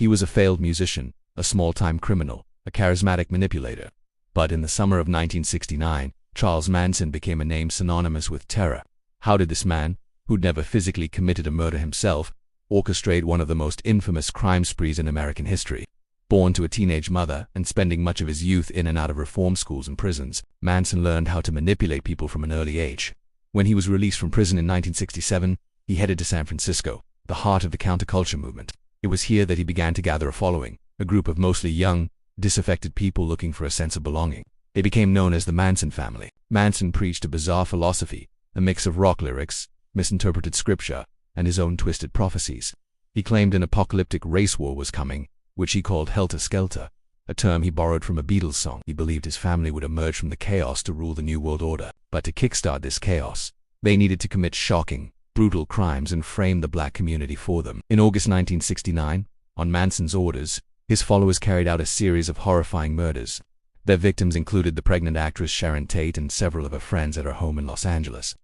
He was a failed musician, a small-time criminal, a charismatic manipulator. But in the summer of 1969, Charles Manson became a name synonymous with terror. How did this man, who'd never physically committed a murder himself, orchestrate one of the most infamous crime sprees in American history? Born to a teenage mother and spending much of his youth in and out of reform schools and prisons, Manson learned how to manipulate people from an early age. When he was released from prison in 1967, he headed to San Francisco, the heart of the counterculture movement. It was here that he began to gather a following, a group of mostly young, disaffected people looking for a sense of belonging. They became known as the Manson Family. Manson preached a bizarre philosophy, a mix of rock lyrics, misinterpreted scripture, and his own twisted prophecies. He claimed an apocalyptic race war was coming, which he called helter-skelter, a term he borrowed from a Beatles song. He believed his family would emerge from the chaos to rule the New World Order. But to kickstart this chaos, they needed to commit shocking, brutal crimes and frame the black community for them. In August 1969, on Manson's orders, his followers carried out a series of horrifying murders. Their victims included the pregnant actress Sharon Tate and several of her friends at her home in Los Angeles.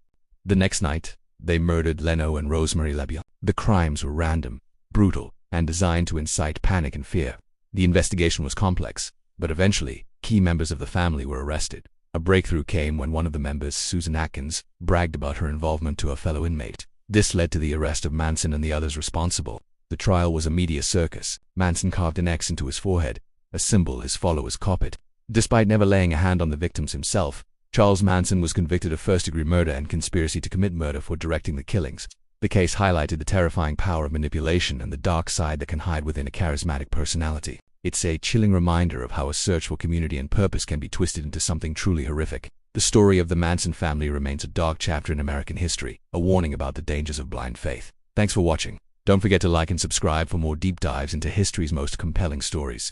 The next night, they murdered Leno and Rosemary LeBihan. The crimes were random, brutal, and designed to incite panic and fear. The investigation was complex, but eventually, key members of the family were arrested. A breakthrough came when one of the members, Susan Atkins, bragged about her involvement to a fellow inmate. This led to the arrest of Manson and the others responsible. The trial was a media circus. Manson carved an X into his forehead, a symbol his followers copied. Despite never laying a hand on the victims himself, Charles Manson was convicted of first-degree murder and conspiracy to commit murder for directing the killings. The case highlighted the terrifying power of manipulation and the dark side that can hide within a charismatic personality. It's a chilling reminder of how a search for community and purpose can be twisted into something truly horrific. The story of the Manson family remains a dark chapter in American history, a warning about the dangers of blind faith. Thanks for watching. Don't forget to like and subscribe for more deep dives into history's most compelling stories.